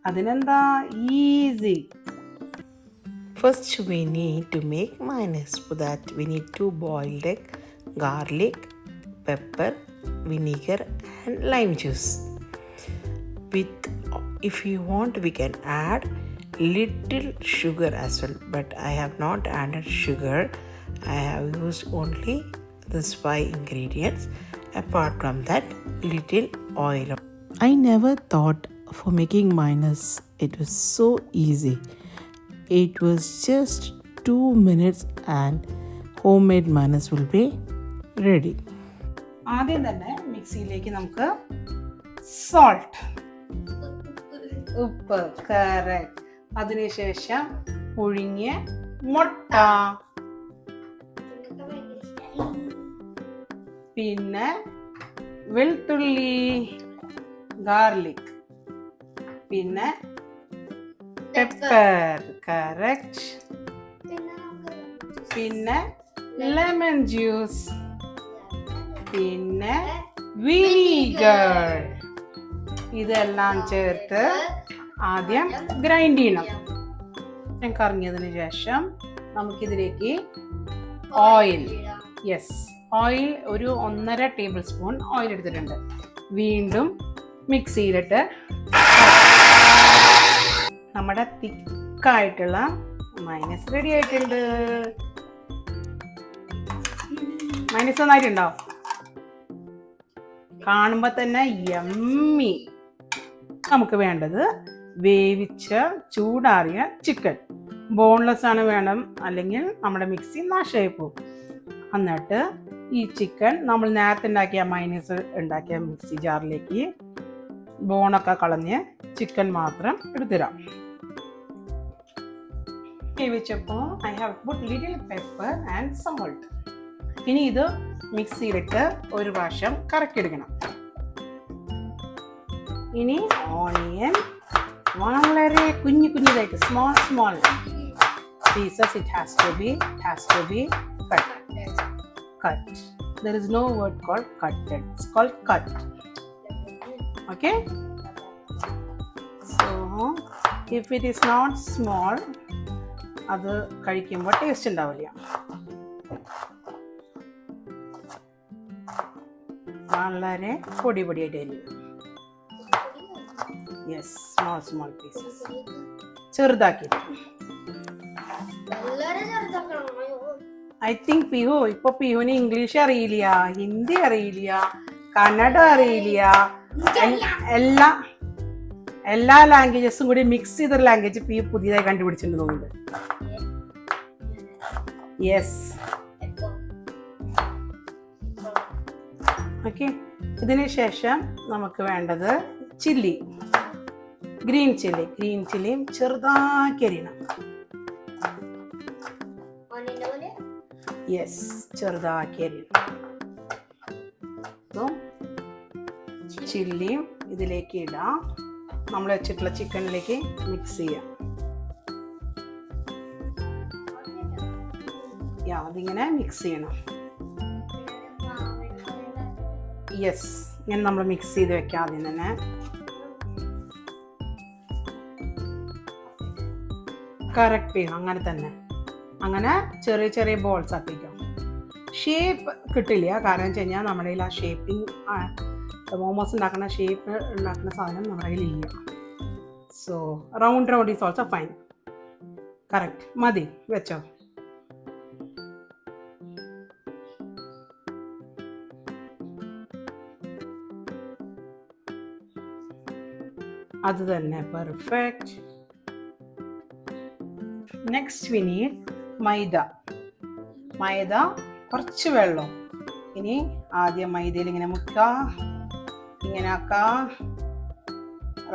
അതിനെന്താ, easy. First, we need to make mayonnaise. For that, we need 2 boiled egg, garlic, pepper, vinegar, and lime juice. With, if you want, we can add little sugar as well. But I have not added sugar. I have used only these 5 ingredients. Apart from that, little oil. I never thought for making mayonnaise it was so easy. It was just 2 minutes and homemade mayonnaise will be ready. ആദ്യം തന്നെ മിക്സിയിലേക്ക് നമുക്ക് salt, ഉപ്പ്, correct. അതിനുശേഷം പുഴുങ്ങിയ മുട്ട, പിന്നെ വെളുത്തുള്ളി, garlic, പിന്നെ പെപ്പർ, കറക്റ്റ്, പിന്നെ ലെമൺ ജ്യൂസ്, പിന്നെ വിനീഗർ. ഇതെല്ലാം ചേർത്ത് ആദ്യം ഗ്രൈൻഡ് ചെയ്യണം. ഞാൻ കറങ്ങിയതിന് ശേഷം നമുക്കിതിലേക്ക് ഓയിൽ, ഓയിൽ ഒരു 1.5 ടേബിൾ സ്പൂൺ ഓയിൽ എടുത്തിട്ടുണ്ട്. വീണ്ടും മിക്സിയിലിട്ട് നമ്മുടെ തിക്കായിട്ടുള്ള മൈനസ് റെഡി ആയിട്ടുണ്ട്. മൈനസ് നന്നായിട്ടുണ്ടോ? കാണുമ്പോൾ തന്നെ യമ്മി. നമുക്ക് വേണ്ടത് വേവിച്ച ചൂടാറിയ ചിക്കൻ. ബോൺലെസ് ആണ് വേണം, അല്ലെങ്കിൽ നമ്മുടെ മിക്സി നാശമായി പോകും. എന്നിട്ട് ഈ ചിക്കൻ നമ്മൾ നേരത്തെ ഉണ്ടാക്കിയ മൈനസ് ഉണ്ടാക്കിയ മിക്സി ജാറിലേക്ക് ബോണൊക്കെ കളഞ്ഞ് ചിക്കൻ മാത്രം എടുത്തിടാം. വേവിച്ചപ്പോൾ I have put little pepper and salt. ഇനി ഇത് മിക്സിയിലിട്ട് ഒരു പ്രാവശ്യം കറക്കിയെടുക്കണം. ഇനി ഓണിയൻ വളരെ കുഞ്ഞിതായിട്ട് small pieces it has to be cut. There is no word called cutted. It's called cut. Okay? So, if it is not small, അത് കഴിക്കുമ്പോൾ ടേസ്റ്റ് ഉണ്ടാവില്ല. വളരെ പൊടിയായിട്ട് അരിയും. യെസ്, സ്മോൾ പീസസ് ചെറുതാക്കി. ഐ തിങ്ക് പിഹു, ഇപ്പൊ പിഹുവിന് ഇംഗ്ലീഷ് അറിയില്ല, ഹിന്ദി അറിയില്ല, കന്നഡ അറിയില്ല, എല്ലാ ലാംഗ്വേജസും കൂടി മിക്സ് ചെയ്തൊരു ലാംഗ്വേജ് പിഹു പുതിയതായി കണ്ടുപിടിച്ചിട്ടുണ്ട് തോന്നുന്നുണ്ട്. Yes, okay. ഇതിന് ശേഷം നമുക്ക് വേണ്ടത് ചില്ലി, ഗ്രീൻ ചില്ലിയും ചെറുതാക്കി അരിയണം. യെസ്, ചെറുതാക്കി അരിയണം. ചില്ലിയും ഇതിലേക്ക് ഇടാം. നമ്മൾ വെച്ചിട്ടുള്ള ചിക്കനിലേക്ക് മിക്സ് ചെയ്യാം. അതിങ്ങനെ മിക്സ് ചെയ്യണം. യെസ്, ഇങ്ങനെ നമ്മൾ മിക്സ് ചെയ്ത് വെക്കാം. ആദ്യം തന്നെ കറക്റ്റ് ചെയ്യണം. അങ്ങനെ തന്നെ, അങ്ങനെ ചെറിയ ബോൾസ് ആക്കിക്കാം. ഷേപ്പ് കിട്ടില്ല, കാരണം വെച്ച് കഴിഞ്ഞാൽ നമ്മുടെ കയ്യിൽ ആ ഷേപ്പിംഗ് മോമോസ് ഉണ്ടാക്കുന്ന ഷേപ്പ് ഉണ്ടാക്കുന്ന സാധനം നമ്മുടെ കയ്യിലില്ല. So round is also fine. Correct മതി, വെച്ചോ. അത് തന്നെ, പെർഫെക്റ്റ്. നെക്സ്റ്റ് വി നീഡ് മൈദ, കുറച്ച് വെള്ളം. ഇനി ആദ്യം മൈദയിൽ ഇങ്ങനെ മുക്കുക, ഇങ്ങനെ ആക്കുക,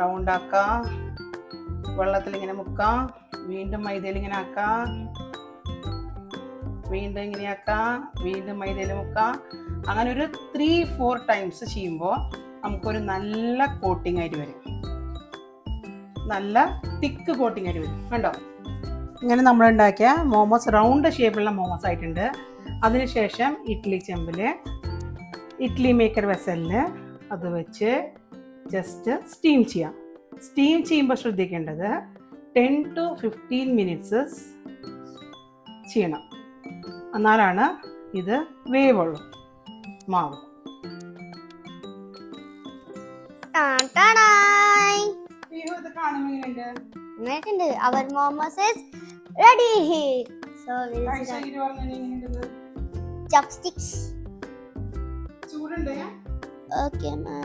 റൗണ്ട് ആക്കുക, വെള്ളത്തിൽ ഇങ്ങനെ മുക്കുക, വീണ്ടും മൈദയിൽ ഇങ്ങനെ ആക്കുക, വീണ്ടും ഇങ്ങനെ ആക്കുക, വീണ്ടും മൈദയിൽ മുക്കുക. അങ്ങനെ ഒരു 3-4 ടൈംസ് ചെയ്യുമ്പോൾ നമുക്കൊരു നല്ല കോട്ടിംഗ് ആയിട്ട് വരും, നല്ല തിക്ക് കോട്ടിംഗ് ആയിട്ട് വരും. കണ്ടോ? ഇങ്ങനെ നമ്മളുണ്ടാക്കിയ മോമോസ് റൗണ്ട് ഷേപ്പിലുള്ള മോമോസ് ആയിട്ടുണ്ട്. അതിനുശേഷം ഇഡ്ഡലി ചെമ്പിൽ, ഇഡ്ഡലി മേക്കർ വെസലിൽ അത് വെച്ച് ജസ്റ്റ് സ്റ്റീം ചെയ്യാം. സ്റ്റീം ചെയ്യുമ്പോൾ ശ്രദ്ധിക്കേണ്ടത് 10 to 15 മിനിറ്റ്സ് ചെയ്യണം. എന്നാലാണ് ഇത് വേവുള്ളൂ മാവ്. ഇത് കാണുന്നുണ്ട്. Our momos is ready. So we will chopsticks. ചൂടുണ്ട്. Okay, ma.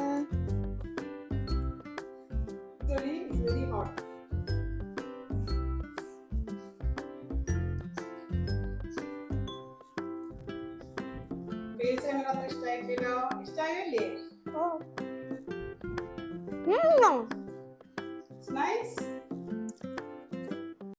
Very hot. ഇഷ്ടായില്ലേ? No.